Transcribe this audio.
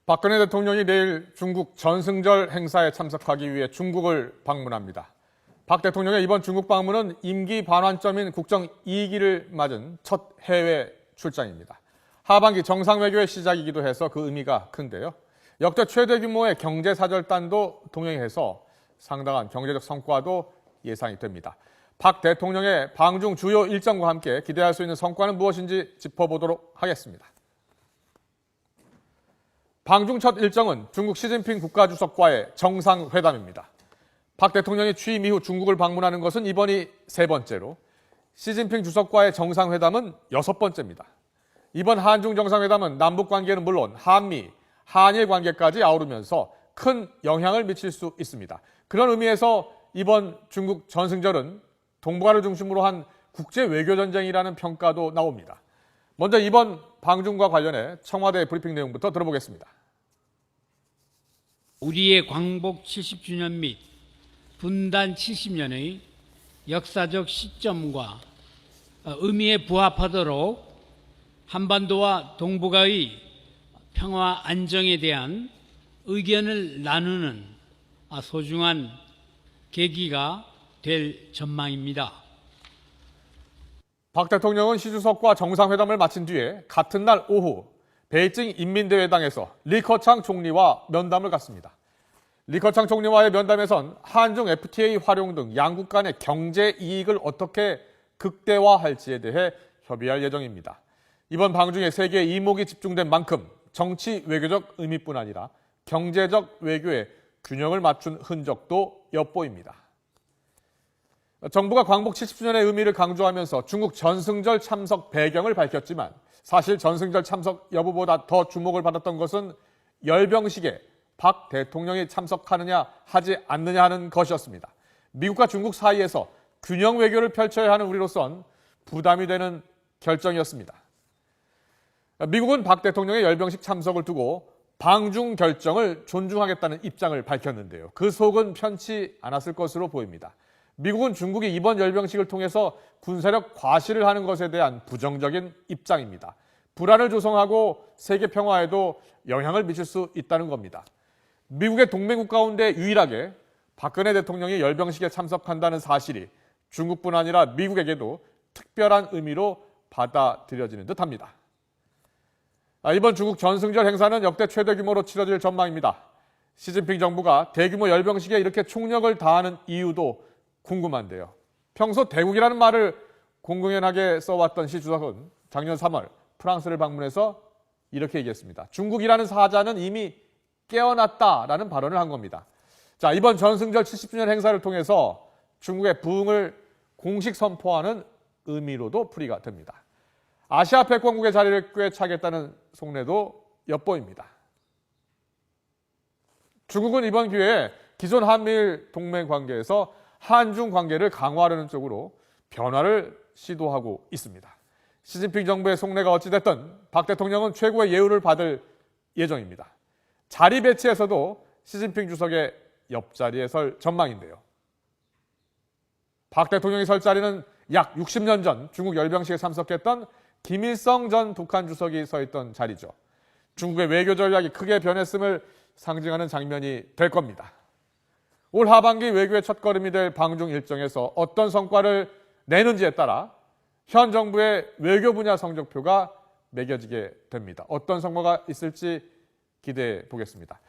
박근혜 대통령이 내일 중국 전승절 행사에 참석하기 위해 중국을 방문합니다. 박 대통령의 이번 중국 방문은 임기 반환점인 국정 2기를 맞은 첫 해외 출장입니다. 하반기 정상외교의 시작이기도 해서 그 의미가 큰데요. 역대 최대 규모의 경제사절단도 동행해서 상당한 경제적 성과도 예상이 됩니다. 박 대통령의 방중 주요 일정과 함께 기대할 수 있는 성과는 무엇인지 짚어보도록 하겠습니다. 방중 첫 일정은 중국 시진핑 국가주석과의 정상회담입니다. 박 대통령이 취임 이후 중국을 방문하는 것은 이번이 세 번째로 시진핑 주석과의 정상회담은 6번째입니다. 이번 한중 정상회담은 남북 관계는 물론 한미, 한일 관계까지 아우르면서 큰 영향을 미칠 수 있습니다. 그런 의미에서 이번 중국 전승절은 동북아를 중심으로 한 국제 외교 전쟁이라는 평가도 나옵니다. 먼저 이번 방중과 관련해 청와대 브리핑 내용부터 들어보겠습니다. 우리의 광복 70주년 및 분단 70년의 역사적 시점과 의미에 부합하도록 한반도와 동북아의 평화 안정에 대한 의견을 나누는 소중한 계기가 될 전망입니다. 박 대통령은 시 주석과 정상회담을 마친 뒤에 같은 날 오후 베이징 인민대회당에서 리커창 총리와 면담을 갖습니다. 리커창 총리와의 면담에선 한중 FTA 활용 등 양국 간의 경제 이익을 어떻게 극대화할지에 대해 협의할 예정입니다. 이번 방중에 세계의 이목이 집중된 만큼 정치 외교적 의미뿐 아니라 경제적 외교의 균형을 맞춘 흔적도 엿보입니다. 정부가 광복 70주년의 의미를 강조하면서 중국 전승절 참석 배경을 밝혔지만 사실 전승절 참석 여부보다 더 주목을 받았던 것은 열병식에 박 대통령이 참석하느냐 하지 않느냐 하는 것이었습니다. 미국과 중국 사이에서 균형 외교를 펼쳐야 하는 우리로선 부담이 되는 결정이었습니다. 미국은 박 대통령의 열병식 참석을 두고 방중 결정을 존중하겠다는 입장을 밝혔는데요. 그 속은 편치 않았을 것으로 보입니다. 미국은 중국이 이번 열병식을 통해서 군사력 과시를 하는 것에 대한 부정적인 입장입니다. 불안을 조성하고 세계 평화에도 영향을 미칠 수 있다는 겁니다. 미국의 동맹국 가운데 유일하게 박근혜 대통령이 열병식에 참석한다는 사실이 중국뿐 아니라 미국에게도 특별한 의미로 받아들여지는 듯합니다. 이번 중국 전승절 행사는 역대 최대 규모로 치러질 전망입니다. 시진핑 정부가 대규모 열병식에 이렇게 총력을 다하는 이유도 궁금한데요. 평소 대국이라는 말을 공공연하게 써왔던 시 주석은 작년 3월 프랑스를 방문해서 이렇게 얘기했습니다. 중국이라는 사자는 이미 깨어났다라는 발언을 한 겁니다. 자, 이번 전승절 70주년 행사를 통해서 중국의 부흥을 공식 선포하는 의미로도 풀이가 됩니다. 아시아 패권국의 자리를 꿰차겠다는 속내도 엿보입니다. 중국은 이번 기회에 기존 한미일 동맹 관계에서 한중 관계를 강화하려는 쪽으로 변화를 시도하고 있습니다. 시진핑 정부의 속내가 어찌됐든 박 대통령은 최고의 예우를 받을 예정입니다. 자리 배치에서도 시진핑 주석의 옆자리에 설 전망인데요. 박 대통령이 설 자리는 약 60년 전 중국 열병식에 참석했던 김일성 전 북한 주석이 서 있던 자리죠. 중국의 외교 전략이 크게 변했음을 상징하는 장면이 될 겁니다. 올 하반기 외교의 첫걸음이 될 방중 일정에서 어떤 성과를 내는지에 따라 현 정부의 외교 분야 성적표가 매겨지게 됩니다. 어떤 성과가 있을지 기대해 보겠습니다.